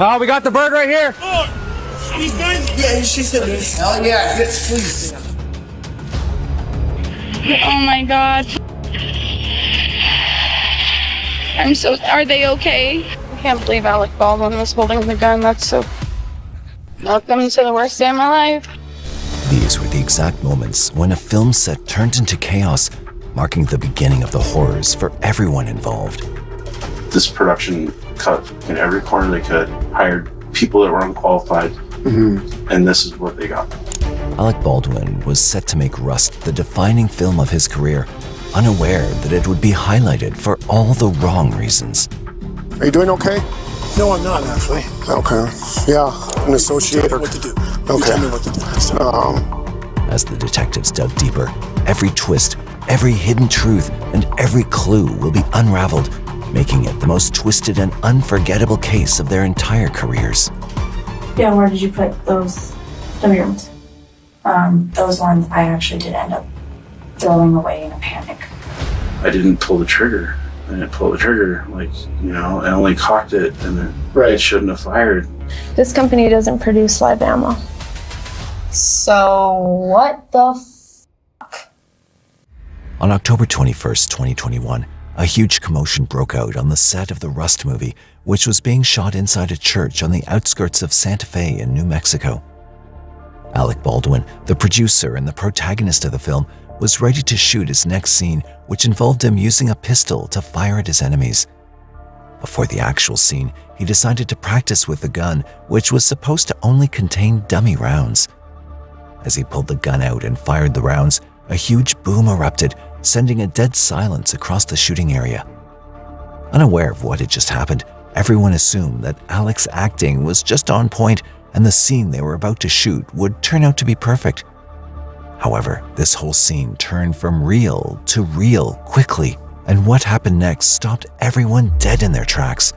Oh, we got the bird right here. Oh, these guys? Yeah, she said this. Hell yeah, yes, please. Oh my God. Are they okay? I can't believe Alec Baldwin was holding the gun. That's so... Welcome to the worst day of my life. These were the exact moments when a film set turned into chaos, marking the beginning of the horrors for everyone involved. This production cut in every corner they could, hired people that were unqualified, and this is what they got. Alec Baldwin was set to make Rust the defining film of his career, unaware that it would be highlighted for all the wrong reasons. Are you doing okay? No, I'm not actually. Okay. Yeah, an associate. What to do? Okay. You tell me what to do. As the detectives dug deeper, every twist, every hidden truth, and every clue will be unraveled, making it the most twisted and unforgettable case of their entire careers. Yeah, where did you put those rooms? Those ones I actually did end up throwing away in a panic. I didn't pull the trigger. I only cocked it, and it shouldn't have fired. This company doesn't produce live ammo. So what the fuck? On October 21st, 2021, a huge commotion broke out on the set of the Rust movie, which was being shot inside a church on the outskirts of Santa Fe in New Mexico. Alec Baldwin, the producer and the protagonist of the film, was ready to shoot his next scene, which involved him using a pistol to fire at his enemies. Before the actual scene, he decided to practice with the gun, which was supposed to only contain dummy rounds. As he pulled the gun out and fired the rounds, a huge boom erupted, sending a dead silence across the shooting area. Unaware of what had just happened, everyone assumed that Alec's acting was just on point and the scene they were about to shoot would turn out to be perfect. However, this whole scene turned from real to real quickly, and what happened next stopped everyone dead in their tracks.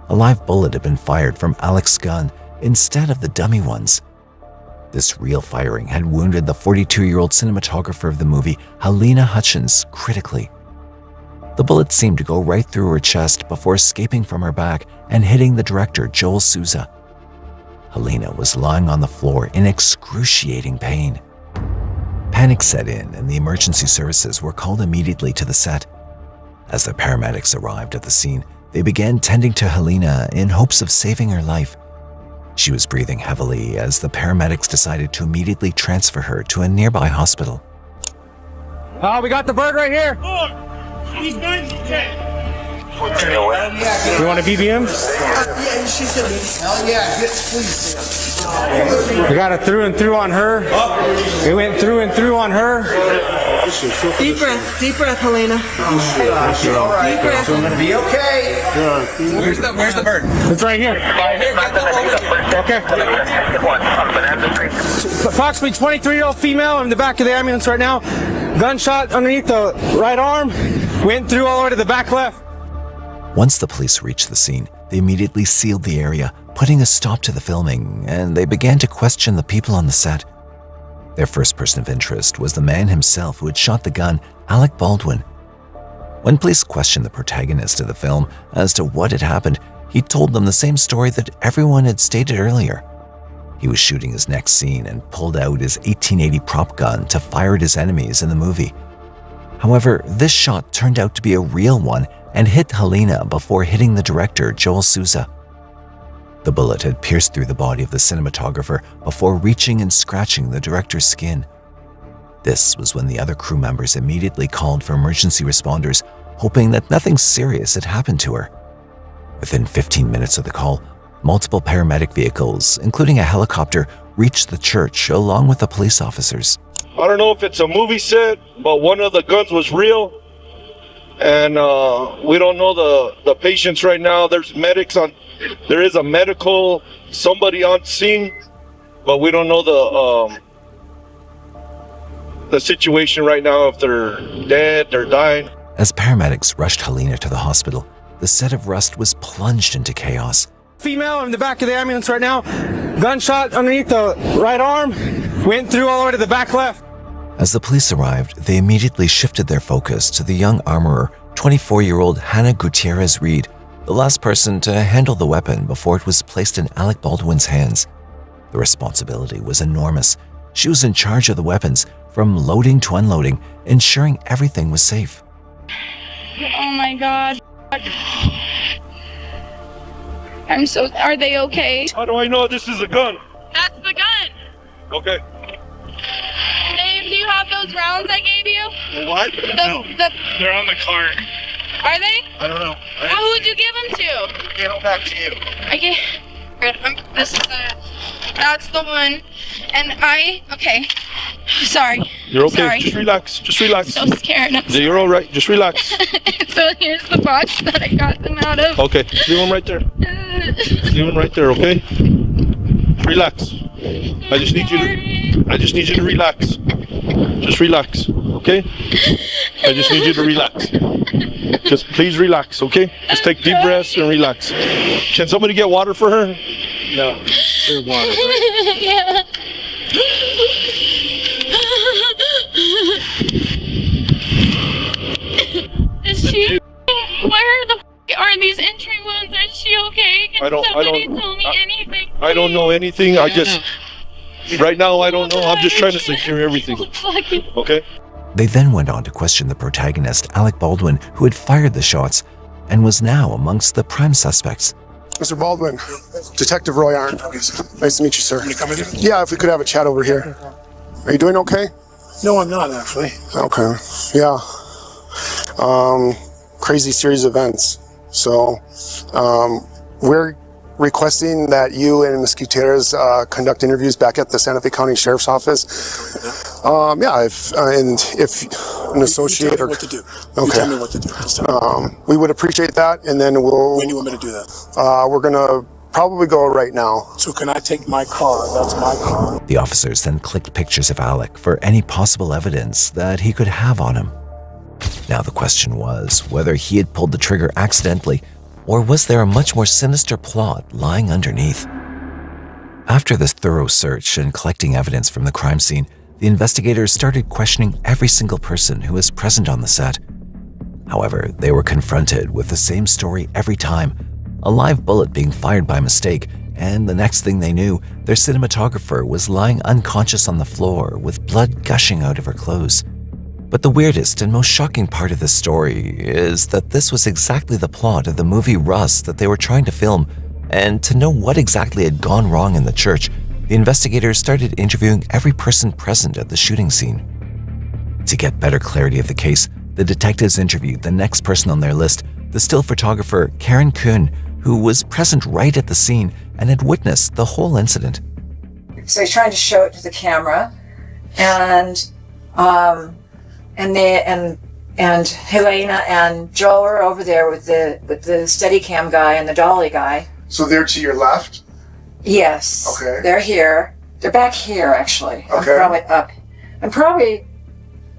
A live bullet had been fired from Alec's gun instead of the dummy ones. This real firing had wounded the 42-year-old cinematographer of the movie, Halyna Hutchins, critically. The bullet seemed to go right through her chest before escaping from her back and hitting the director, Joel Souza. Halyna was lying on the floor in excruciating pain. Panic set in and the emergency services were called immediately to the set. As the paramedics arrived at the scene, they began tending to Halyna in hopes of saving her life. She was breathing heavily as the paramedics decided to immediately transfer her to a nearby hospital. Oh, we got the bird right here. Oh, these guys? Okay. You want a BBM? Yeah, she said this. Hell yeah, yes, please. We got it through and through on her. We went through and through on her. Deep breath, Halyna. Deep breath. Be okay. Where's the bird? It's right here. Okay. Approximately 23-year-old female in the back of the ambulance right now. Gunshot underneath the right arm. Went through all the way to the back left. Once the police reached the scene, they immediately sealed the area, putting a stop to the filming, and they began to question the people on the set. Their first person of interest was the man himself who had shot the gun, Alec Baldwin. When police questioned the protagonist of the film as to what had happened, he told them the same story that everyone had stated earlier. He was shooting his next scene and pulled out his 1880 prop gun to fire at his enemies in the movie. However, this shot turned out to be a real one and hit Halyna before hitting the director, Joel Souza. The bullet had pierced through the body of the cinematographer before reaching and scratching the director's skin. This was when the other crew members immediately called for emergency responders, hoping that nothing serious had happened to her. Within 15 minutes of the call, multiple paramedic vehicles, including a helicopter, reached the church along with the police officers. I don't know if it's a movie set, but one of the guns was real. And we don't know the patients right now. There is a medical, somebody on scene, but we don't know the situation right now, if they're dead, they're dying. As paramedics rushed Halyna to the hospital, the set of Rust was plunged into chaos. Female in the back of the ambulance right now. Gunshot underneath the right arm. Went through all the way to the back left. As the police arrived, they immediately shifted their focus to the young armorer, 24-year-old Hannah Gutierrez Reed, the last person to handle the weapon before it was placed in Alec Baldwin's hands. The responsibility was enormous. She was in charge of the weapons, from loading to unloading, ensuring everything was safe. Oh my God. Are they okay? How do I know this is a gun? That's the gun. Okay. Dave, do you have those rounds I gave you? What? They're on the cart. Are they? I don't know. Who would you give them to? Get them back to you. This is that's the one. And okay. Sorry. You're okay. Sorry. Just relax. Just relax. So scared. You're all right. Just relax. So here's the box that I got them out of. Okay. Leave them right there. Leave them right there, okay? Relax. I just need you to relax. Just relax, okay? I just need you to relax. Just please relax, okay? Just take deep breaths and relax. Can somebody get water for her? No. There's water, right? Yeah. Is she? Where the f are these entry wounds? Is she okay? Can somebody tell me anything? I don't know anything. Right now I don't know. I'm just trying to secure everything. Okay? They then went on to question the protagonist, Alec Baldwin, who had fired the shots and was now amongst the prime suspects. Mr. Baldwin, Detective Roy Arndt. Nice to meet you, sir. Yeah, if we could have a chat over here. Are you doing okay? No, I'm not actually. Okay. Yeah. Crazy series of events. So, we're requesting that you and Ms. Gutierrez conduct interviews back at the Santa Fe County Sheriff's Office. Yeah, if an associate or... What to do. Okay. You tell me what to do. We would appreciate that, and then we'll... When do you want me to do that? We're gonna probably go right now. So can I take my car? That's my car. The officers then clicked pictures of Alec for any possible evidence that he could have on him. Now the question was whether he had pulled the trigger accidentally, or was there a much more sinister plot lying underneath? After this thorough search and collecting evidence from the crime scene, the investigators started questioning every single person who was present on the set. However, they were confronted with the same story every time, a live bullet being fired by mistake, and the next thing they knew, their cinematographer was lying unconscious on the floor with blood gushing out of her clothes. But the weirdest and most shocking part of this story is that this was exactly the plot of the movie Rust that they were trying to film, and to know what exactly had gone wrong in the church, the investigators started interviewing every person present at the shooting scene. To get better clarity of the case, the detectives interviewed the next person on their list, the still photographer Karen Kuhn, who was present right at the scene and had witnessed the whole incident. So he's trying to show it to the camera, and Halyna and Joel are over there with the Steadicam guy and the dolly guy. So they're to your left? Yes. Okay. They're here. They're back here, actually. Okay. I'm probably up. I'm probably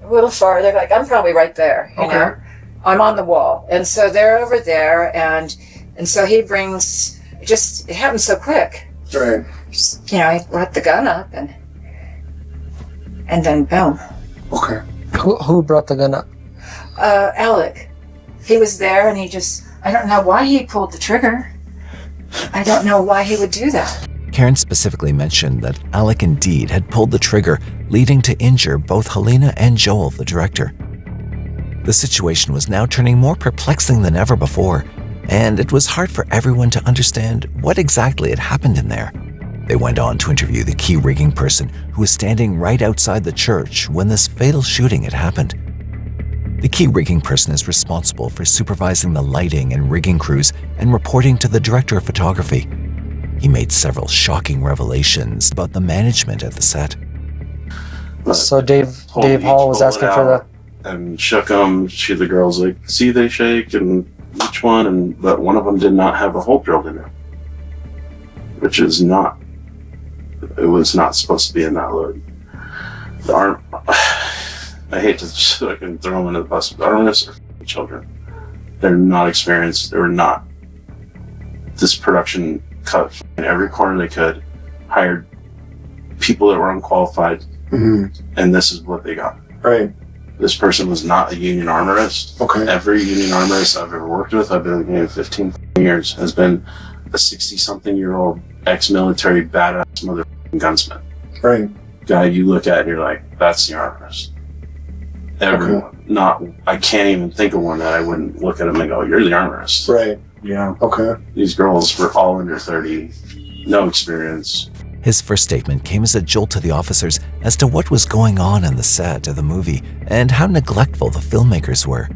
a little farther. Like, I'm probably right there, you know? I'm on the wall. And so they're over there, and so he brings, it happened so quick. Right. Just, he brought the gun up, and then boom. Okay. Who brought the gun up? Alec. He was there, and I don't know why he pulled the trigger. I don't know why he would do that. Karen specifically mentioned that Alec indeed had pulled the trigger, leading to injure both Halyna and Joel, the director. The situation was now turning more perplexing than ever before, and it was hard for everyone to understand what exactly had happened in there. They went on to interview the key rigging person who was standing right outside the church when this fatal shooting had happened. The key rigging person is responsible for supervising the lighting and rigging crews and reporting to the director of photography. He made several shocking revelations about the management at the set. So Dave Hall was asking for and shook them. The girls like, see, they shake, and each one, but one of them did not have a hole drilled in it, which is not. It was not supposed to be in that load. The arm. I hate to throw them under the bus. The armorists are children. They're not experienced. They were not. This production cut in every corner they could, hired people that were unqualified, and this is what they got. Right. This person was not a union armorist. Okay. Every union armorist I've ever worked with, I've been in the game 15 years, has been a 60-something-year-old ex-military badass motherfucking gunsmith. Right. Guy you look at and you're like, that's the armorist. Everyone. Okay. Not, I can't even think of one that I wouldn't look at him and go, you're the armorist. Right. Yeah. Okay. These girls were all under 30, no experience. His first statement came as a jolt to the officers as to what was going on the set of the movie and how neglectful the filmmakers were.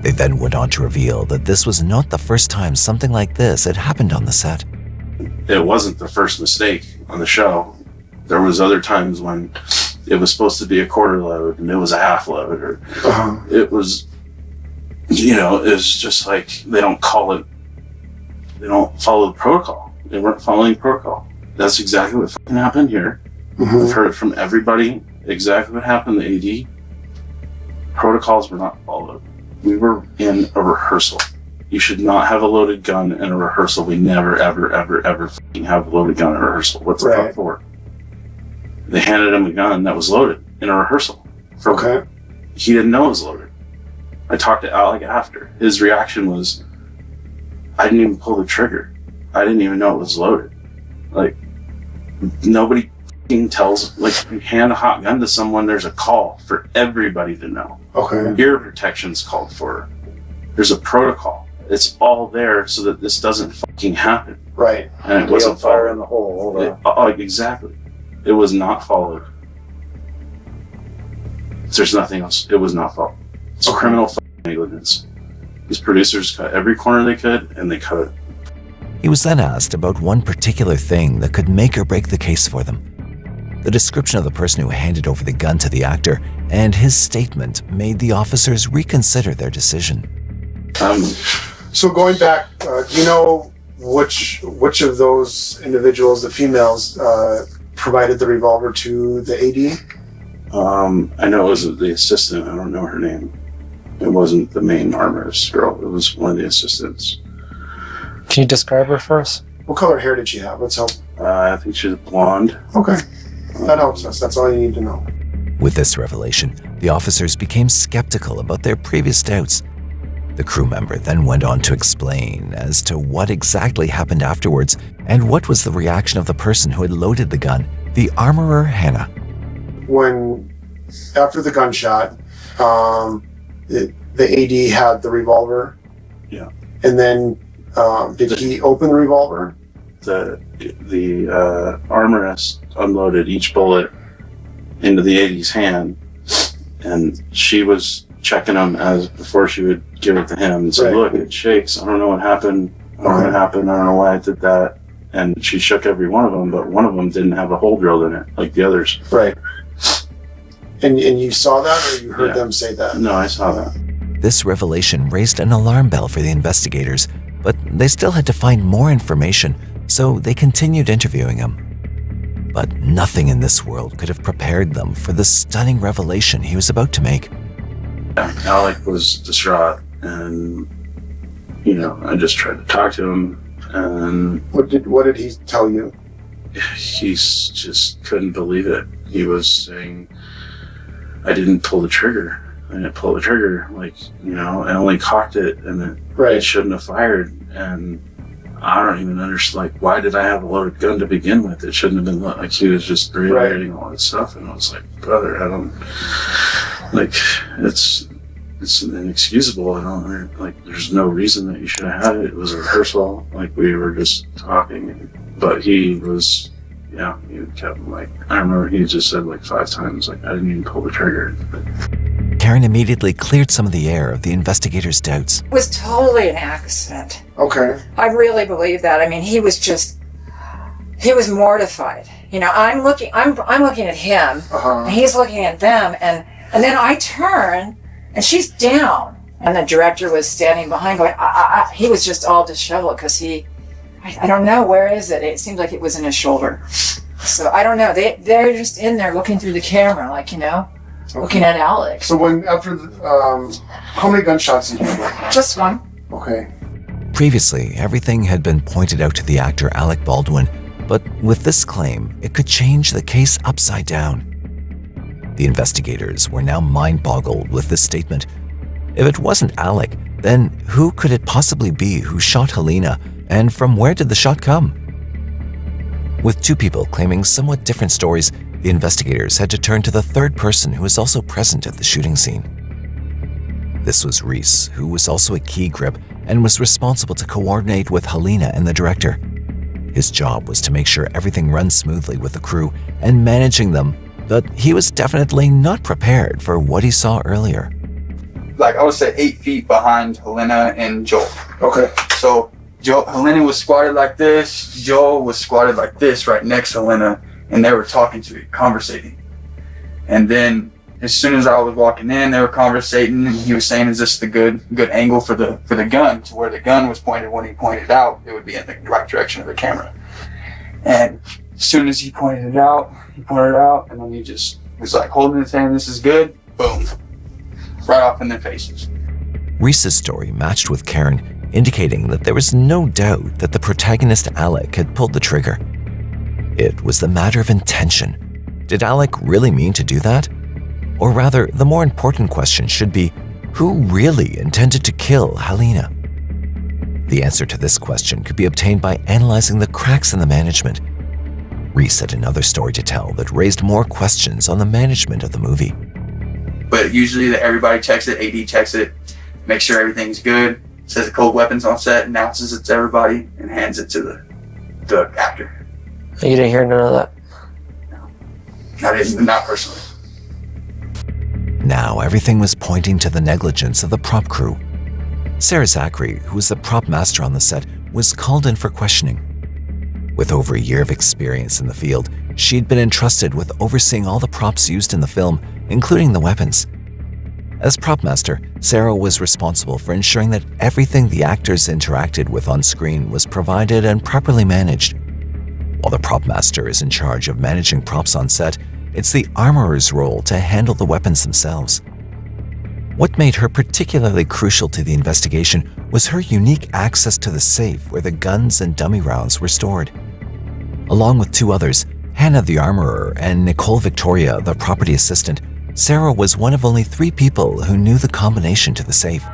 They then went on to reveal that this was not the first time something like this had happened on the set. It wasn't the first mistake on the show. There was other times when it was supposed to be a quarter load and it was a half load, or it was, it's just like they don't follow the protocol. They weren't following protocol. That's exactly what fucking happened here. I've heard it from everybody, exactly what happened. The AD protocols were not followed. We were in a rehearsal. You should not have a loaded gun in a rehearsal. We never, ever, ever, ever fucking have a loaded gun in a rehearsal. What's the fuck for? They handed him a gun that was loaded in a rehearsal. Okay. He didn't know it was loaded. I talked to Alec after. His reaction was, I didn't even pull the trigger. I didn't even know it was loaded. Like, nobody fucking tells, like, you hand a hot gun to someone, there's a call for everybody to know. Okay. Ear protection's called for. There's a protocol. It's all there so that this doesn't fucking happen. Right. And it wasn't fire followed. in the hole. Exactly. It was not followed. There's nothing else. It was not followed. It's criminal fucking negligence. These producers cut every corner they could, and they cut it. He was then asked about one particular thing that could make or break the case for them. The description of the person who handed over the gun to the actor and his statement made the officers reconsider their decision. So going back, do you know which of those individuals, the females, provided the revolver to the AD? I know it was the assistant. I don't know her name. It wasn't the main armorist girl. It was one of the assistants. Can you describe her for us? What color hair did she have? Let's help. I think she's blonde. Okay. That helps us. That's all you need to know. With this revelation, the officers became skeptical about their previous doubts. The crew member then went on to explain as to what exactly happened afterwards and what was the reaction of the person who had loaded the gun, the armorer Hannah. After the gunshot, the AD had the revolver. Yeah. And then did he open the revolver? The armorist unloaded each bullet into the AD's hand, and she was checking them before she would give it to him and say, look, it shakes. I don't know what happened. I don't know what happened. I don't know why I did that. And she shook every one of them, but one of them didn't have a hole drilled in it like the others. Right. And you saw that, or you heard them say that? No, I saw that. This revelation raised an alarm bell for the investigators, but they still had to find more information, so they continued interviewing him. But nothing in this world could have prepared them for the stunning revelation he was about to make. Alec was distraught, and I just tried to talk to him, and what did he tell you? He just couldn't believe it. He was saying, I didn't pull the trigger. I only cocked it, and it shouldn't have fired. And I don't even understand, why did I have a loaded gun to begin with? It shouldn't have been he was just reiterating all that stuff. And I was like, brother, it's inexcusable. There's no reason that you should have had it. It was a rehearsal. We were just talking. But he was, he kept I remember he just said 5 times, I didn't even pull the trigger. Karen immediately cleared some of the air of the investigators' doubts. It was totally an accident. Okay. I really believe that. I mean, he was mortified. I'm looking at him, and he's looking at them, and then I turn, and she's down, and the director was standing behind going, he was just all disheveled because I don't know, where is it? It seemed like it was in his shoulder. So I don't know. They're just in there looking through the camera, looking at Alex. So how many gunshots did you hear? Just one. Okay. Previously, everything had been pointed out to the actor Alec Baldwin, but with this claim, it could change the case upside down. The investigators were now mind-boggled with this statement. If it wasn't Alec, then who could it possibly be who shot Halyna, and from where did the shot come? With two people claiming somewhat different stories, the investigators had to turn to the third person who was also present at the shooting scene. This was Reese, who was also a key grip and was responsible to coordinate with Halyna and the director. His job was to make sure everything runs smoothly with the crew and managing them, but he was definitely not prepared for what he saw earlier. Like I would say 8 feet behind Halyna and Joel. Okay. So Halyna was squatted like this, Joel was squatted like this right next to Halyna, and they were talking to it, conversating. And then as soon as I was walking in, they were conversating, and he was saying, is this the good angle for the gun, to where the gun was pointed. When he pointed out, it would be in the right direction of the camera. And as soon as he pointed it out, and then he just was like holding his hand, this is good, boom, right off in their faces. Reese's story matched with Karen, indicating that there was no doubt that the protagonist Alec had pulled the trigger. It was the matter of intention. Did Alec really mean to do that? Or rather, the more important question should be, who really intended to kill Halyna? The answer to this question could be obtained by analyzing the cracks in the management. Reese had another story to tell that raised more questions on the management of the movie. But usually everybody checks it, AD checks it, makes sure everything's good, says the cold weapon's on set, announces it to everybody, and hands it to the actor. You didn't hear none of that? No, not personally. Now everything was pointing to the negligence of the prop crew. Sarah Zachary, who was the prop master on the set, was called in for questioning. With over a year of experience in the field, she'd been entrusted with overseeing all the props used in the film, including the weapons. As prop master, Sarah was responsible for ensuring that everything the actors interacted with on screen was provided and properly managed. While the prop master is in charge of managing props on set, it's the armorer's role to handle the weapons themselves. What made her particularly crucial to the investigation was her unique access to the safe where the guns and dummy rounds were stored. Along with two others, Hannah the armorer and Nicole Victoria, the property assistant, Sarah was one of only 3 people who knew the combination to the safe.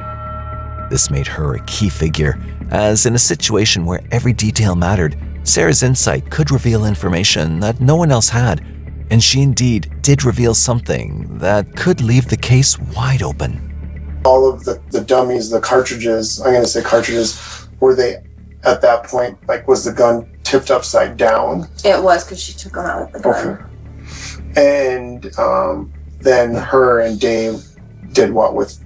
This made her a key figure, as in a situation where every detail mattered, Sarah's insight could reveal information that no one else had, and she indeed did reveal something that could leave the case wide open. All of the dummies, the cartridges, I'm going to say cartridges, were they at that point, like was the gun tipped upside down? It was, because she took them out of the gun. Okay. And then her and Dave did what with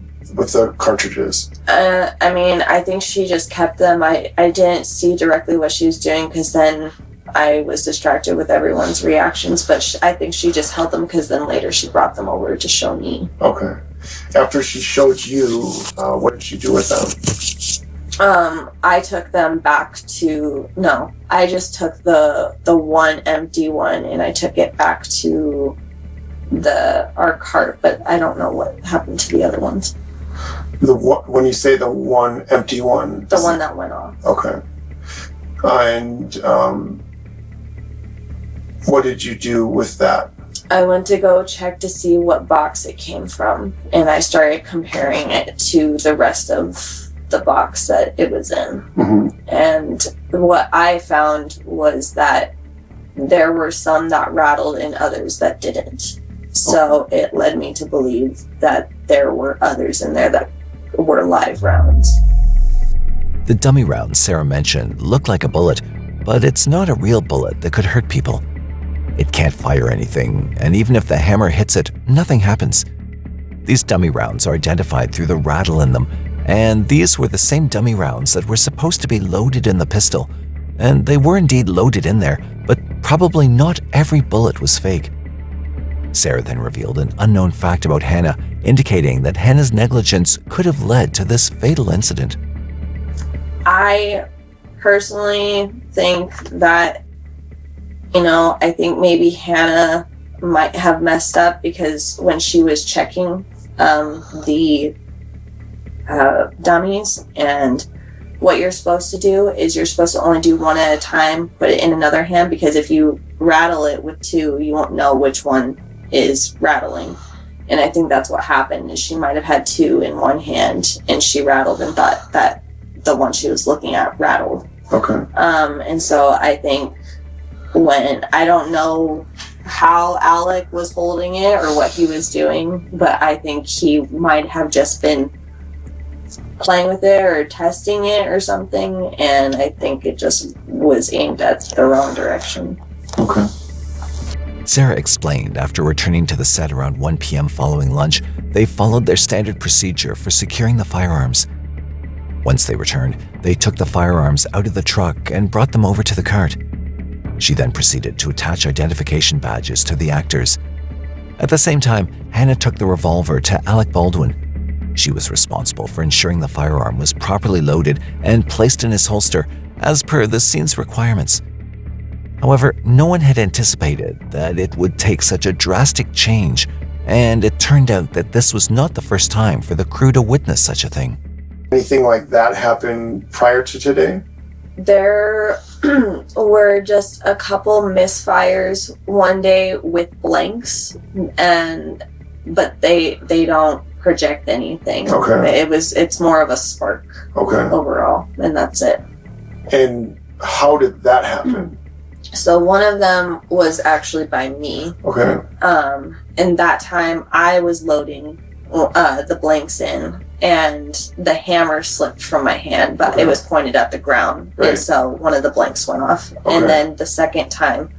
the cartridges? I mean, I think she just kept them. I didn't see directly what she was doing because then I was distracted with everyone's reactions, but I think she just held them because then later she brought them over to show me. Okay. After she showed you, what did she do with them? I took them back to, no, I just took the one empty one and I took it back to our cart, but I don't know what happened to the other ones. When you say the one empty one? The one that went off. Okay. And what did you do with that? I went to go check to see what box it came from, and I started comparing it to the rest of the box that it was in. Mm-hmm. And what I found was that there were some that rattled and others that didn't. So it led me to believe that there were others in there that were live rounds. The dummy round Sarah mentioned looked like a bullet, but it's not a real bullet that could hurt people. It can't fire anything, and even if the hammer hits it, nothing happens. These dummy rounds are identified through the rattle in them, and these were the same dummy rounds that were supposed to be loaded in the pistol. And they were indeed loaded in there, but probably not every bullet was fake. Sarah then revealed an unknown fact about Hannah, indicating that Hannah's negligence could have led to this fatal incident. I personally think that, I think maybe Hannah might have messed up because when she was checking the dummies, and what you're supposed to do is you're supposed to only do one at a time, put it in another hand, because if you rattle it with 2, you won't know which one is rattling. And I think that's what happened, is she might have had two in one hand and she rattled and thought that the one she was looking at rattled. Okay. And so I think I don't know how Alec was holding it or what he was doing, but I think he might have just been playing with it or testing it or something, and I think it just was aimed at the wrong direction. Okay. Sarah explained after returning to the set around 1 p.m. following lunch, they followed their standard procedure for securing the firearms. Once they returned, they took the firearms out of the truck and brought them over to the cart. She then proceeded to attach identification badges to the actors. At the same time, Hannah took the revolver to Alec Baldwin. She was responsible for ensuring the firearm was properly loaded and placed in his holster as per the scene's requirements. However, no one had anticipated that it would take such a drastic change, and it turned out that this was not the first time for the crew to witness such a thing. Anything like that happen prior to today? There were just a couple misfires one day with blanks, but they don't project anything. Okay. It's more of a spark. Okay. Overall, and that's it. And how did that happen? So one of them was actually by me. Okay. And that time I was loading the blanks in, and the hammer slipped from my hand, but it was pointed at the ground, and so one of the blanks went off. And then the second time,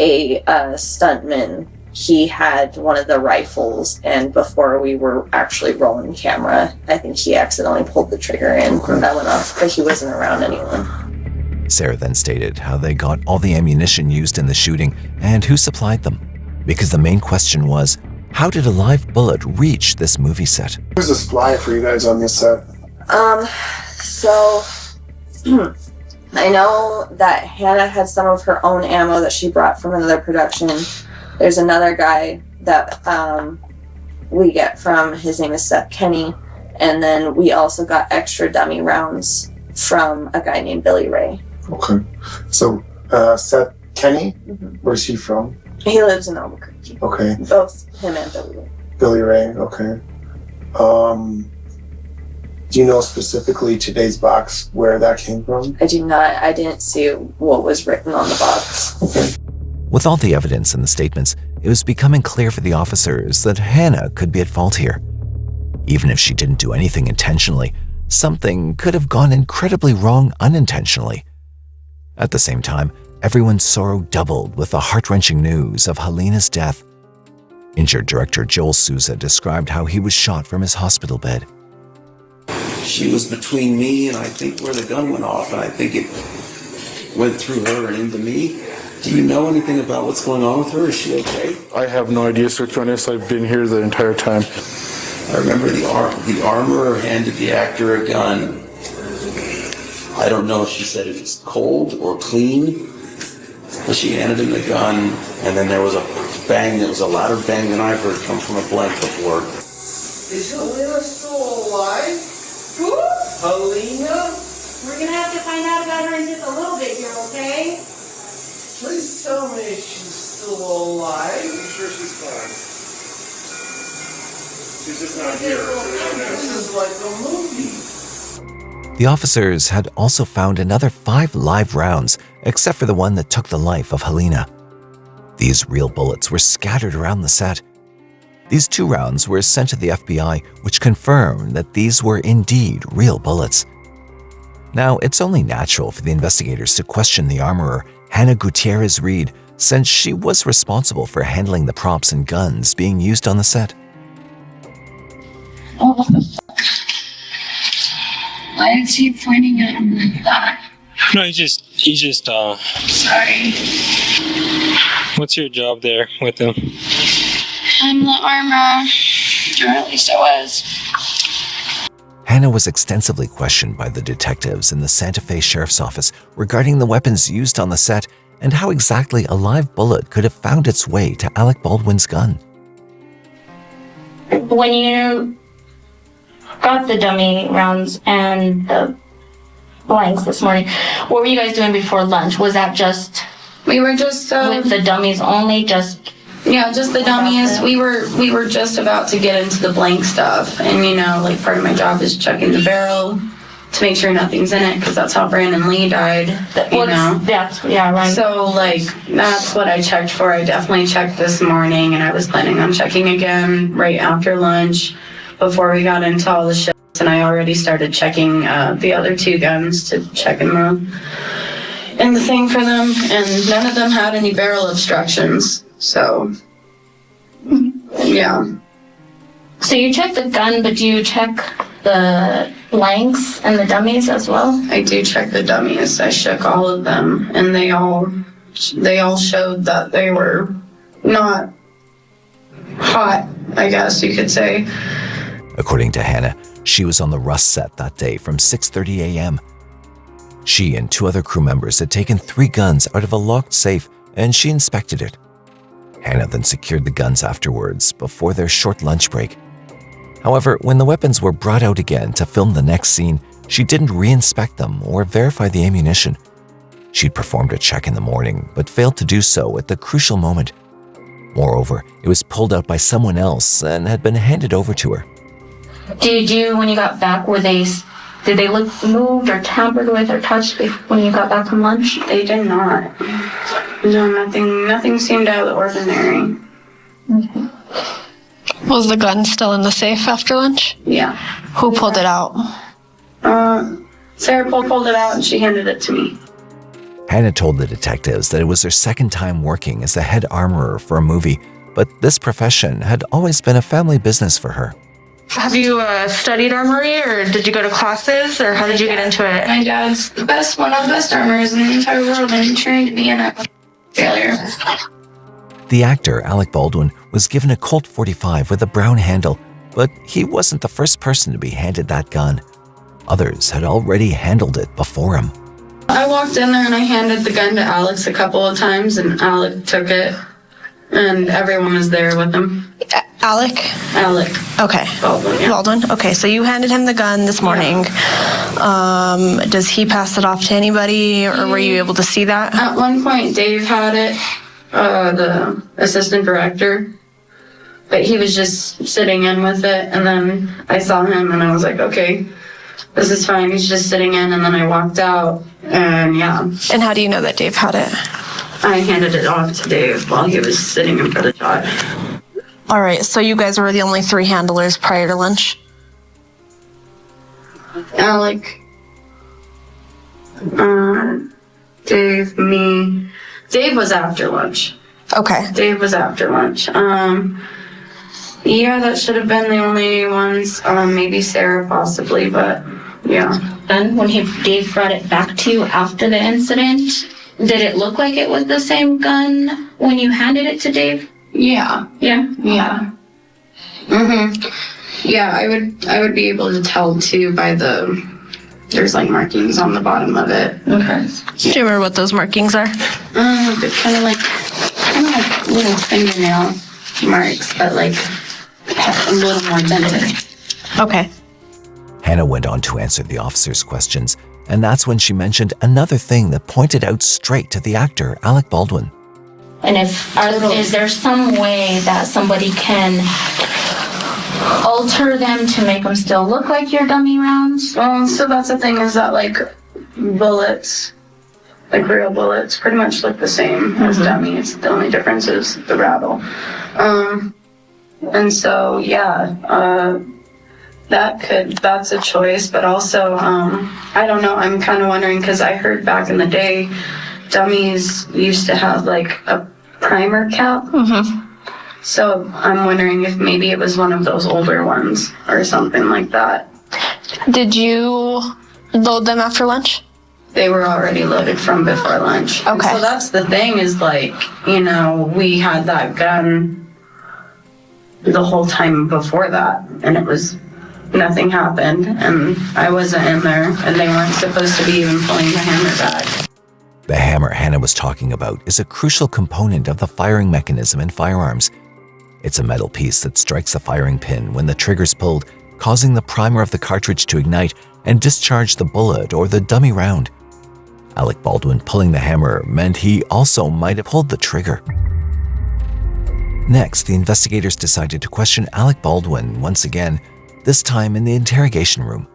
a stuntman, he had one of the rifles, and before we were actually rolling camera, I think he accidentally pulled the trigger and that went off, but he wasn't around anyone. Sarah then stated how they got all the ammunition used in the shooting and who supplied them, because the main question was, how did a live bullet reach this movie set? Who's the supply for you guys on this set? So I know that Hannah had some of her own ammo that she brought from another production. There's another guy that we get from, his name is Seth Kenny, and then we also got extra dummy rounds from a guy named Billy Ray. Okay. So Seth Kenny, where's he from? He lives in Albuquerque. Okay. Both him and Billy Ray. Billy Ray, okay. Do you know specifically today's box where that came from? I do not. I didn't see what was written on the box. Okay. With all the evidence and the statements, it was becoming clear for the officers that Hannah could be at fault here. Even if she didn't do anything intentionally, something could have gone incredibly wrong unintentionally. At the same time, everyone's sorrow doubled with the heart-wrenching news of Halyna's death. Injured director Joel Souza described how he was shot from his hospital bed. She was between me and I think where the gun went off, and I think it went through her and into me. Do you know anything about what's going on with her? Is she okay? I have no idea, Sir Jonas. I've been here the entire time. I remember the armorer handed the actor a gun. I don't know if she said it was cold or clean, but she handed him the gun, and then there was a bang. It was a louder bang than I've heard come from a blank before. Is Halyna still alive? Who? Halyna? We're gonna have to find out about her in just a little bit here, okay? Please tell me she's still alive. I'm sure she's fine. She's just not here. This is like a movie. The officers had also found another 5 live rounds, except for the one that took the life of Halyna. These real bullets were scattered around the set. These 2 rounds were sent to the FBI, which confirmed that these were indeed real bullets. Now, it's only natural for the investigators to question the armorer, Hannah Gutierrez Reed, since she was responsible for handling the props and guns being used on the set. Oh, what the fuck? Why is he pointing at me like that? No, he's just Sorry. What's your job there with him? I'm the armor. Or at least I was. Hannah was extensively questioned by the detectives in the Santa Fe Sheriff's Office regarding the weapons used on the set and how exactly a live bullet could have found its way to Alec Baldwin's gun. When you got the dummy rounds and the blanks this morning, what were you guys doing before lunch? Was that just... We were just... with the dummies only, just... Yeah, just the dummies. We were just about to get into the blank stuff, and you know, like part of my job is checking the barrel to make sure nothing's in it, because that's how Brandon Lee died. You know. Yeah, right. So like that's what I checked for. I definitely checked this morning, and I was planning on checking again right after lunch, before we got into all the shit. And I already started checking the other 2 guns to check in the thing for them, and none of them had any barrel obstructions. So, yeah. So you check the gun, but do you check the blanks and the dummies as well? I do check the dummies. I shook all of them, and they all showed that they were not hot, I guess you could say. According to Hannah, she was on the Rust set that day from 6:30 a.m. She and 2 other crew members had taken 3 guns out of a locked safe, and she inspected it. Hannah then secured the guns afterwards, before their short lunch break. However, when the weapons were brought out again to film the next scene, she didn't re-inspect them or verify the ammunition. She'd performed a check in the morning, but failed to do so at the crucial moment. Moreover, it was pulled out by someone else and had been handed over to her. Did you, when you got back, did they look moved or tampered with or touched when you got back from lunch? They did not. No, nothing seemed out of the ordinary. Okay. Was the gun still in the safe after lunch? Yeah. Who pulled it out? Sarah pulled it out and she handed it to me. Hannah told the detectives that it was her second time working as the head armorer for a movie, but this profession had always been a family business for her. Have you studied armory, or did you go to classes, or how did you get into it? My dad's one of the best armorers in the entire world, and he trained me in a failure. The actor, Alec Baldwin, was given a Colt 45 with a brown handle, but he wasn't the first person to be handed that gun. Others had already handled it before him. I walked in there and I handed the gun to Alex a couple of times, and Alec took it, and everyone was there with him. Alec? Alec. Okay. Baldwin, yeah. Baldwin? Okay, so you handed him the gun this morning. Yeah. Does he pass it off to anybody, or were you able to see that? At one point, Dave had it, the assistant director, but he was just sitting in with it, and then I saw him and I was like, okay, this is fine, he's just sitting in, and then I walked out, and yeah. And how do you know that Dave had it? I handed it off to Dave while he was sitting in for the shot. All right, so you guys were the only 3 handlers prior to lunch? Alec, Dave, me. Dave was after lunch. Okay. Dave was after lunch. Yeah, that should have been the only ones. Maybe Sarah possibly, but yeah. Then when Dave brought it back to you after the incident, did it look like it was the same gun when you handed it to Dave? Yeah. Yeah? Yeah. Yeah, I would be able to tell too by there's like markings on the bottom of it. Okay. Do you remember what those markings are? They're kind of like little fingernail marks, but like a little more dented. Okay. Hannah went on to answer the officer's questions, and that's when she mentioned another thing that pointed out straight to the actor, Alec Baldwin. And is there some way that somebody can alter them to make them still look like your dummy rounds? Well, so that's the thing, is that like bullets, like real bullets, pretty much look the same as dummies. The only difference is the rattle. And so, yeah, that's a choice, but also, I don't know, I'm kind of wondering, because I heard back in the day, dummies used to have like a primer cap. So I'm wondering if maybe it was one of those older ones or something like that. Did you load them after lunch? They were already loaded from before lunch. Okay. So that's the thing, is like, you know, we had that gun the whole time before that, and nothing happened, and I wasn't in there, and they weren't supposed to be even pulling the hammer back. The hammer Hannah was talking about is a crucial component of the firing mechanism in firearms. It's a metal piece that strikes the firing pin when the trigger's pulled, causing the primer of the cartridge to ignite and discharge the bullet or the dummy round. Alec Baldwin pulling the hammer meant he also might have pulled the trigger. Next, the investigators decided to question Alec Baldwin once again, this time in the interrogation room.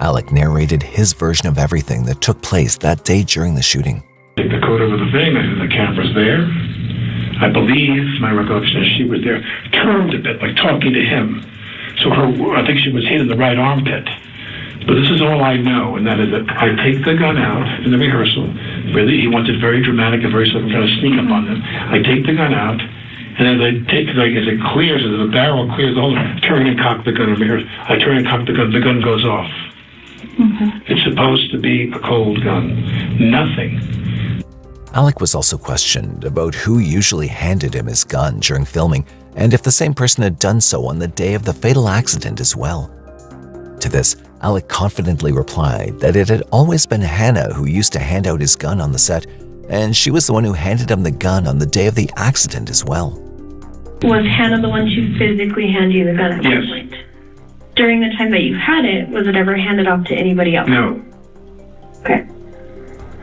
Alec narrated his version of everything that took place that day during the shooting. Take the coat over the thing, I said the camera's there. I believe, my recollection is she was there, turned a bit, like talking to him. So I think she was hit in the right armpit. But this is all I know, and that is that I take the gun out in the rehearsal. Really, he wants it very dramatic and very sort of kind of sneak up on them. I take the gun out, and as I take, like as it clears, as the barrel clears the hole, I turn and cock the gun in rehearsal. I turn and cock the gun goes off. It's supposed to be a cold gun. Nothing. Alec was also questioned about who usually handed him his gun during filming, and if the same person had done so on the day of the fatal accident as well. To this, Alec confidently replied that it had always been Hannah who used to hand out his gun on the set, and she was the one who handed him the gun on the day of the accident as well. Was Hannah the one to physically hand you the gun at Yes. some point? During the time that you had it, was it ever handed off to anybody else? No. Okay.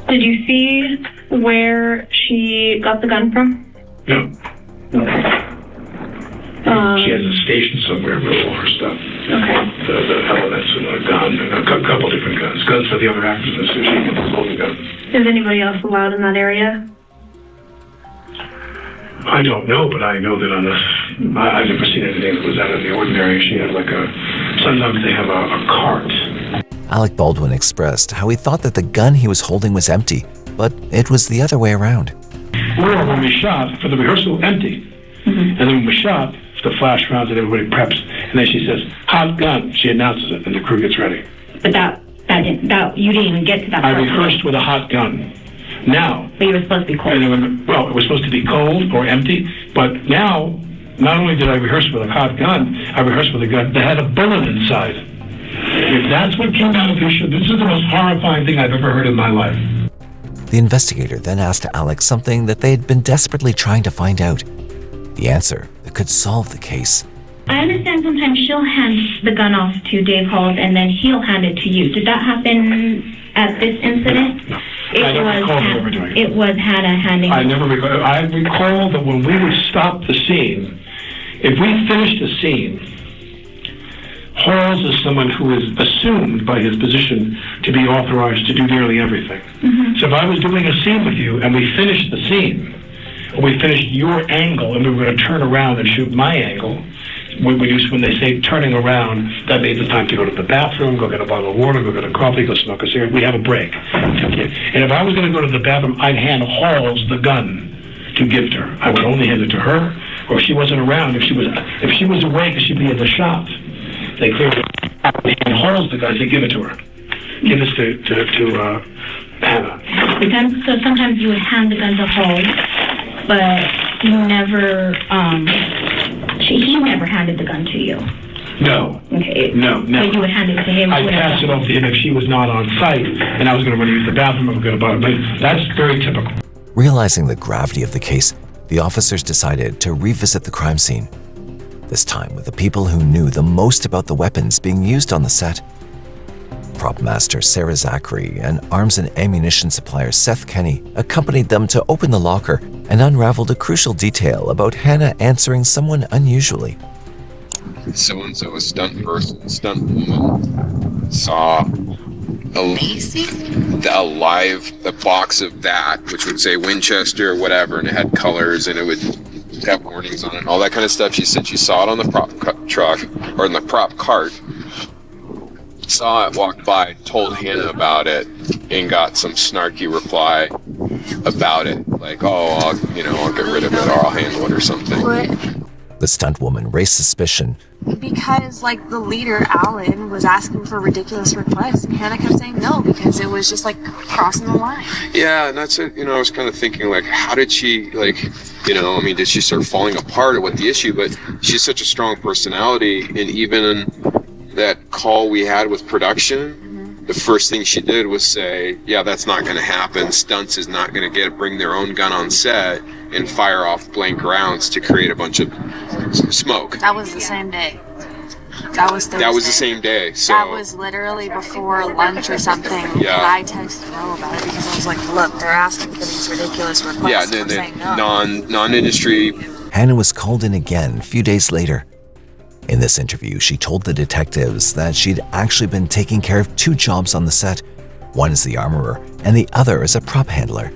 Did you see where she got the gun from? No. Okay. She has a station somewhere with all her stuff. Okay. The elements and a gun, a couple different guns. Guns for the other actors, and so she gets a loading gun. Is anybody else allowed in that area? I don't know, but I know that I've never seen anything that was out of the ordinary. She had sometimes they have a cart. Alec Baldwin expressed how he thought that the gun he was holding was empty, but it was the other way around. Well, when we shot, for the rehearsal, empty. And then when we shot, the flash rounds and everybody preps, and then she says, "Hot gun." She announces it, and the crew gets ready. But you didn't even get to that I part. rehearsed with a hot gun. Now. But you were supposed to be cold. Well, it was supposed to be cold or empty, but now, not only did I rehearse with a hot gun, I rehearsed with a gun that had a bullet inside. If that's what came out of this show, this is the most horrifying thing I've ever heard in my life. The investigator then asked Alec something that they had been desperately trying to find out. The answer that could solve the case. I understand sometimes she'll hand the gun off to Dave Halls and then he'll hand it to you. Did that happen at this incident? No. I never recall them ever doing it. It was Hannah handing I recall that when we would stop the scene, if we finished the scene, Halls is someone who is assumed by his position to be authorized to do nearly everything. So if I was doing a scene with you and we finished the scene, or we finished your angle and we were going to turn around and shoot my angle, when they say turning around, that means it's time to go to the bathroom, go get a bottle of water, go get a coffee, go smoke a cigarette. We have a break. And if I was going to go to the bathroom, I'd hand Halls the gun to give to her. I would only hand it to her, or if she wasn't around, if she was awake, she'd be in the shop. They clearly hand Halls the gun to give it to her. Give this to Hannah. So sometimes you would hand the gun to Halls, but you never, he never handed the gun to you. No. Okay. No, never. So you would hand it to him? I'd pass it off to him if she was not on site, and I was going to run to use the bathroom, I was going to buy it. That's very typical. Realizing the gravity of the case, the officers decided to revisit the crime scene. This time with the people who knew the most about the weapons being used on the set. Prop master Sarah Zachary and arms and ammunition supplier Seth Kenny accompanied them to open the locker and unraveled a crucial detail about Hannah answering someone unusually. So-and-so, a stunt woman, saw the box of that, which would say Winchester or whatever, and it had colors and it would have warnings on it and all that kind of stuff. She said she saw it on the prop truck or in the prop cart. Saw it, walked by, told Hannah about it, and got some snarky reply about it, like, I'll get rid of it, or I'll handle it, or something. The stunt woman raised suspicion. Because, the leader, Alan, was asking for ridiculous requests, and Hannah kept saying no, because it was just, crossing the line. Yeah, and that's it, I was kind of thinking, how did she, did she start falling apart at what the issue, but she's such a strong personality, and even that call we had with production, the first thing she did was say, yeah, that's not going to happen. Stunts is not going to bring their own gun on set and fire off blank rounds to create a bunch of smoke. That was the same day. That was Thursday. That was the same day. So that was literally before lunch or something. Yeah. And I texted Ro about it because I was like, look, they're asking for these ridiculous requests. Yeah, and then non-industry Hannah was called in again a few days later. In this interview, she told the detectives that she'd actually been taking care of 2 jobs on the set, one as the armorer and the other as a prop handler.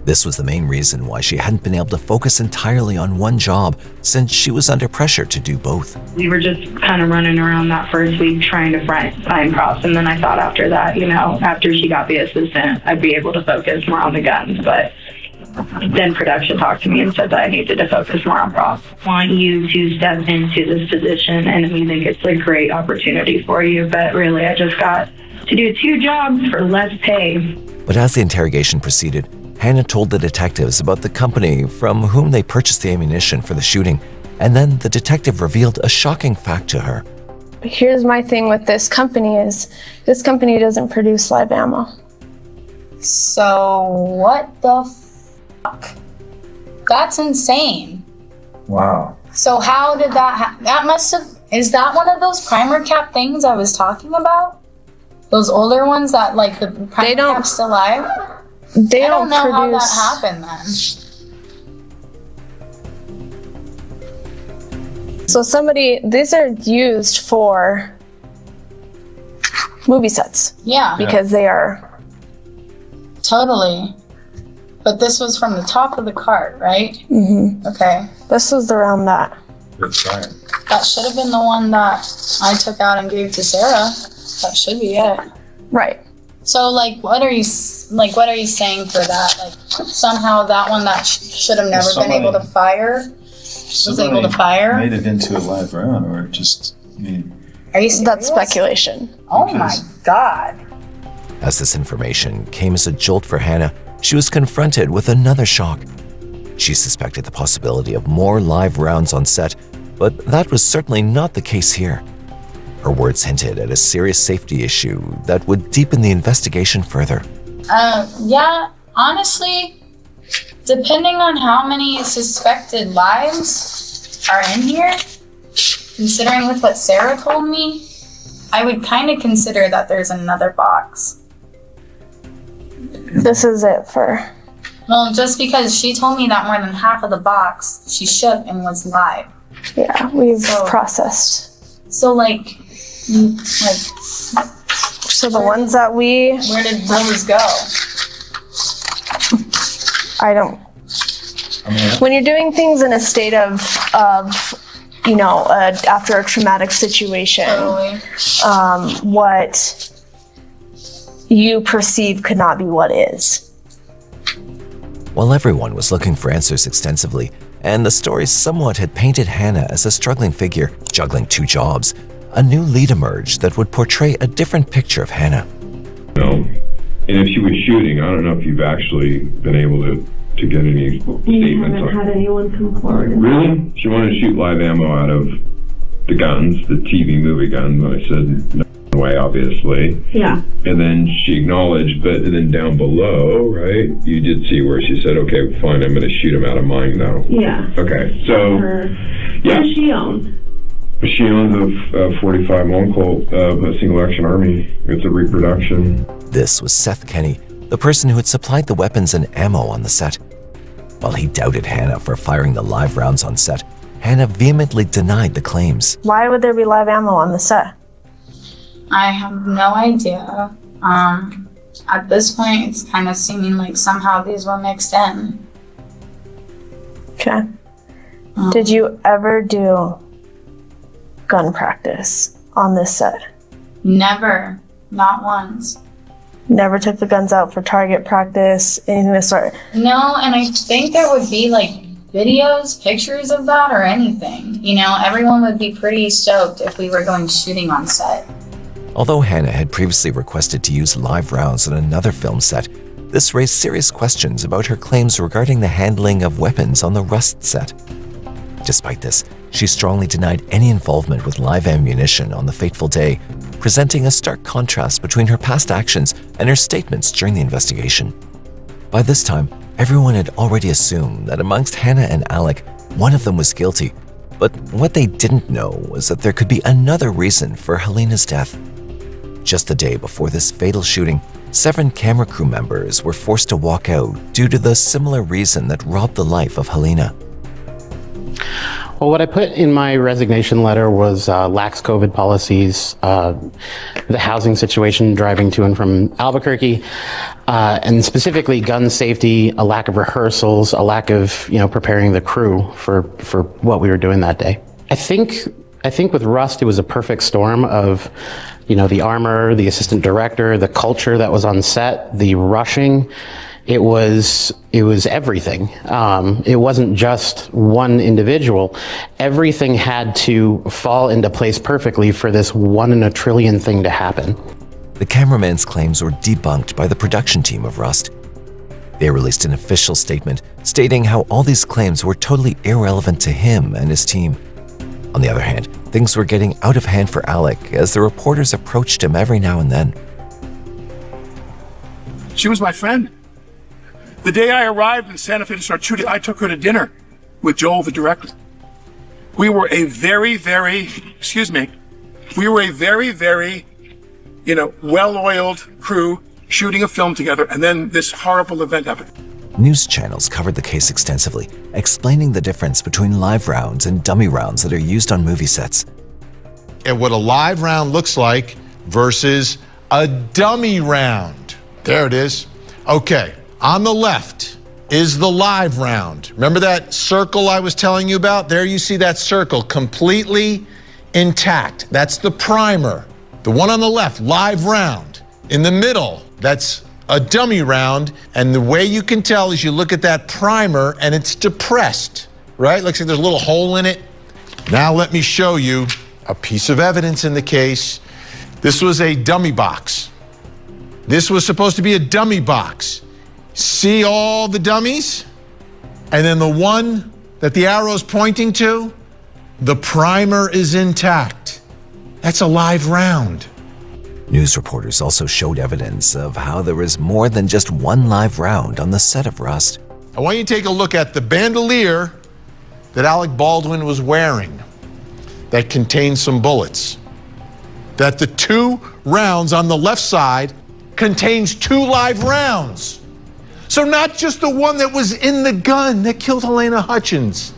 This was the main reason why she hadn't been able to focus entirely on one job, since she was under pressure to do both. We were just kind of running around that first week trying to find props, and then I thought after that, after she got the assistant, I'd be able to focus more on the guns, but then production talked to me and said that I needed to focus more on props. I want you to step into this position, and we think it's a great opportunity for you, but really I just got to do 2 jobs for less pay. But as the interrogation proceeded, Hannah told the detectives about the company from whom they purchased the ammunition for the shooting, and then the detective revealed a shocking fact to her. Here's my thing with this company is this company doesn't produce live ammo. So what the fuck? That's insane. Wow. So how did that that must have, is that one of those primer cap things I was talking about? Those older ones that like the primer cap's still alive? I don't know how that happened then. So these are used for movie sets. Yeah. Because they are. Totally. But this was from the top of the cart, right? Mm-hmm. Okay. This was around that. That's right. That should have been the one that I took out and gave to Sarah. That should be it. Right. So what are you saying for that? Like somehow that one that should have never been able to fire was able to fire? Made it into a live round, or just Are you serious? That's speculation. Oh my God. As this information came as a jolt for Hannah, she was confronted with another shock. She suspected the possibility of more live rounds on set, but that was certainly not the case here. Her words hinted at a serious safety issue that would deepen the investigation further. Yeah, honestly, depending on how many suspected lives are in here, considering with what Sarah told me, I would kind of consider that there's another box. This is it for. Well, just because she told me that more than half of the box she shook and was live. Yeah, we've processed. So So the ones that where did those go? I don't. When you're doing things in a state of after a traumatic situation, what you perceive could not be what is. While everyone was looking for answers extensively, and the story somewhat had painted Hannah as a struggling figure, juggling 2 jobs, a new lead emerged that would portray a different picture of Hannah. And if she was shooting, I don't know if you've actually been able to get any statements. We haven't had anyone come forward. Really? She wanted to shoot live ammo out of the guns, the TV movie guns, and I said, no way, obviously. Yeah. And then she acknowledged, but then down below, right, you did see where she said, okay, fine, I'm going to shoot him out of mine now. Yeah. Okay, so, yeah. What does she own? She owns a 45 long Colt, a single action army. It's a reproduction. This was Seth Kenny, the person who had supplied the weapons and ammo on the set. While he doubted Hannah for firing the live rounds on set, Hannah vehemently denied the claims. Why would there be live ammo on the set? I have no idea. At this point, it's kind of seeming like somehow these were mixed in. Okay. Did you ever do gun practice on this set? Never. Not once. Never took the guns out for target practice, anything of the sort? No, and I think there would be videos, pictures of that or anything. Everyone would be pretty stoked if we were going shooting on set. Although Hannah had previously requested to use live rounds on another film set, this raised serious questions about her claims regarding the handling of weapons on the Rust set. Despite this, she strongly denied any involvement with live ammunition on the fateful day, presenting a stark contrast between her past actions and her statements during the investigation. By this time, everyone had already assumed that amongst Hannah and Alec, one of them was guilty, but what they didn't know was that there could be another reason for Halyna's death. Just the day before this fatal shooting, 7 camera crew members were forced to walk out due to the similar reason that robbed the life of Halyna. Well, what I put in my resignation letter was lax COVID policies, the housing situation driving to and from Albuquerque, and specifically gun safety, a lack of rehearsals, a lack of, preparing the crew for what we were doing that day. I think with Rust, it was a perfect storm of, the armor, the assistant director, the culture that was on set, the rushing. It was everything. It wasn't just one individual. Everything had to fall into place perfectly for this 1 in a trillion thing to happen. The cameraman's claims were debunked by the production team of Rust. They released an official statement stating how all these claims were totally irrelevant to him and his team. On the other hand, things were getting out of hand for Alec as the reporters approached him every now and then. She was my friend. The day I arrived in Santa Fe to start shooting, I took her to dinner with Joel, the director. We were a very, well-oiled crew shooting a film together, and then this horrible event happened. News channels covered the case extensively, explaining the difference between live rounds and dummy rounds that are used on movie sets. And what a live round looks like versus a dummy round. There it is. Okay, on the left is the live round. Remember that circle I was telling you about? There you see that circle completely intact. That's the primer. The one on the left, live round. In the middle, that's a dummy round, and the way you can tell is you look at that primer and it's depressed, right? Looks like there's a little hole in it. Now let me show you a piece of evidence in the case. This was a dummy box. This was supposed to be a dummy box. See all the dummies? And then the one that the arrow's pointing to, the primer is intact. That's a live round. News reporters also showed evidence of how there was more than just one live round on the set of Rust. I want you to take a look at the bandolier that Alec Baldwin was wearing that contained some bullets. That the 2 rounds on the left side contains 2 live rounds. So not just the one that was in the gun that killed Halyna Hutchins.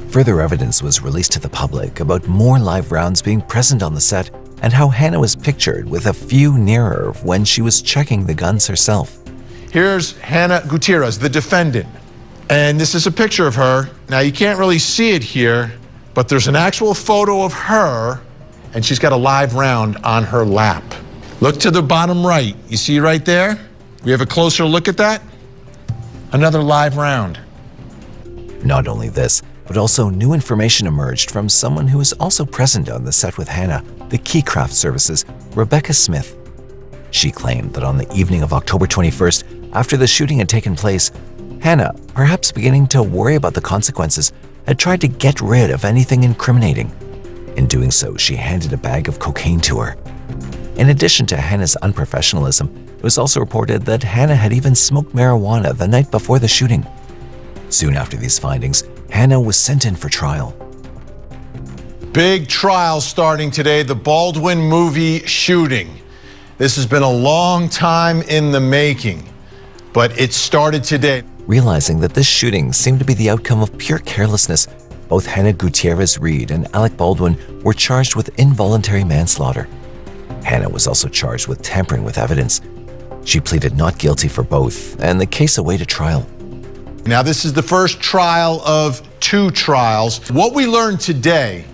Further evidence was released to the public about more live rounds being present on the set and how Hannah was pictured with a few nearer when she was checking the guns herself. Here's Hannah Gutierrez, the defendant. And this is a picture of her. Now you can't really see it here, but there's an actual photo of her, and she's got a live round on her lap. Look to the bottom right. You see right there? We have a closer look at that. Another live round. Not only this, but also new information emerged from someone who was also present on the set with Hannah, the Keycraft Services, Rebecca Smith. She claimed that on the evening of October 21st, after the shooting had taken place, Hannah, perhaps beginning to worry about the consequences, had tried to get rid of anything incriminating. In doing so, she handed a bag of cocaine to her. In addition to Hannah's unprofessionalism, it was also reported that Hannah had even smoked marijuana the night before the shooting. Soon after these findings, Hannah was sent in for trial. Big trial starting today, the Baldwin movie shooting. This has been a long time in the making, but it started today. Realizing that this shooting seemed to be the outcome of pure carelessness, both Hannah Gutierrez-Reed and Alec Baldwin were charged with involuntary manslaughter. Hannah was also charged with tampering with evidence. She pleaded not guilty for both, and the case awaited trial. Now, this is the first trial of 2 trials. What we learned today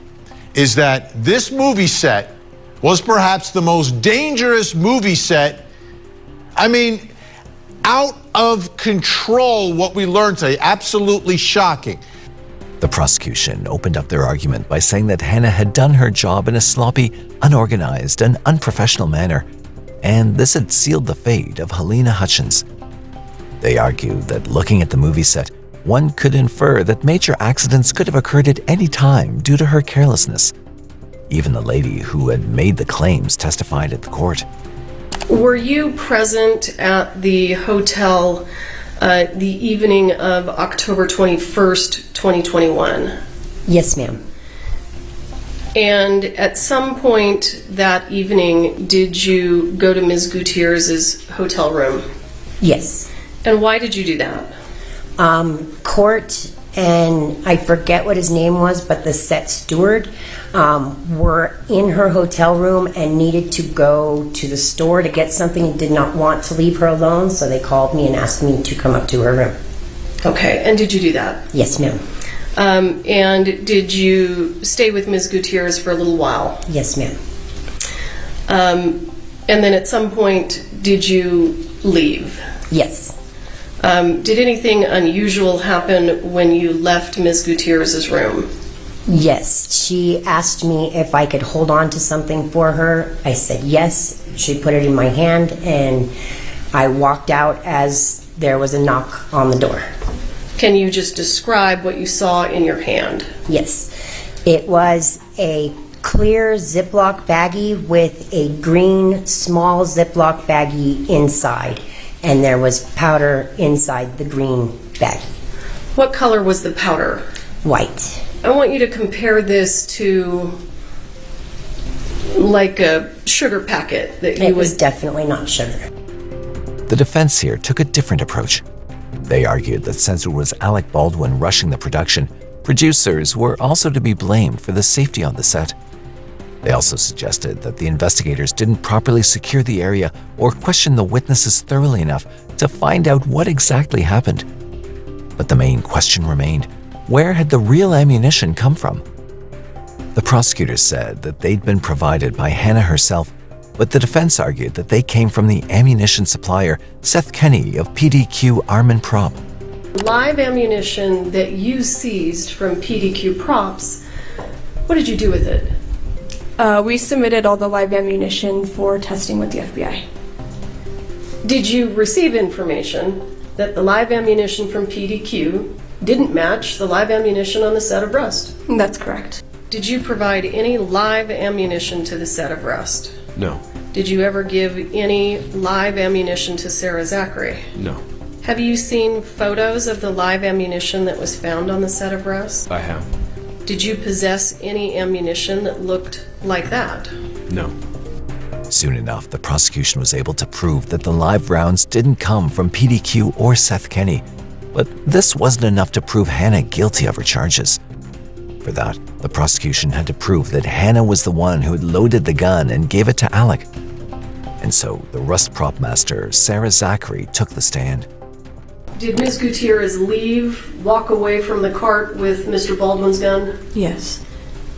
is that this movie set was perhaps the most dangerous movie set. I mean, out of control what we learned today. Absolutely shocking. The prosecution opened up their argument by saying that Hannah had done her job in a sloppy, unorganized, and unprofessional manner, and this had sealed the fate of Halyna Hutchins. They argued that looking at the movie set, one could infer that major accidents could have occurred at any time due to her carelessness. Even the lady who had made the claims testified at the court. Were you present at the hotel the evening of October 21st, 2021? Yes, ma'am. And at some point that evening, did you go to Ms. Gutierrez's hotel room? Yes. And why did you do that? Court and I forget what his name was, but the set steward were in her hotel room and needed to go to the store to get something and did not want to leave her alone, so they called me and asked me to come up to her room. Okay, and did you do that? Yes, ma'am. And did you stay with Ms. Gutierrez for a little while? Yes, ma'am. And then at some point, did you leave? Yes. Did anything unusual happen when you left Ms. Gutierrez's room? Yes, she asked me if I could hold on to something for her. I said yes. She put it in my hand, and I walked out as there was a knock on the door. Can you just describe what you saw in your hand? Yes. It was a clear Ziploc baggie with a green small Ziploc baggie inside, and there was powder inside the green baggie. What color was the powder? White. I want you to compare this to like a sugar packet that you It was definitely not sugar. The defense here took a different approach. They argued that since it was Alec Baldwin rushing the production, producers were also to be blamed for the safety on the set. They also suggested that the investigators didn't properly secure the area or question the witnesses thoroughly enough to find out what exactly happened. But the main question remained, where had the real ammunition come from? The prosecutors said that they'd been provided by Hannah herself, but the defense argued that they came from the ammunition supplier, Seth Kenny of PDQ Arm and Prop. Live ammunition that you seized from PDQ Props, what did you do with it? We submitted all the live ammunition for testing with the FBI. Did you receive information that the live ammunition from PDQ didn't match the live ammunition on the set of Rust? That's correct. Did you provide any live ammunition to the set of Rust? No. Did you ever give any live ammunition to Sarah Zachary? No. Have you seen photos of the live ammunition that was found on the set of Rust? I have. Did you possess any ammunition that looked like that? No. Soon enough, the prosecution was able to prove that the live rounds didn't come from PDQ or Seth Kenny. But this wasn't enough to prove Hannah guilty of her charges. For that, the prosecution had to prove that Hannah was the one who had loaded the gun and gave it to Alec. And so the Rust prop master, Sarah Zachary, took the stand. Did Ms. Gutierrez walk away from the cart with Mr. Baldwin's gun? Yes.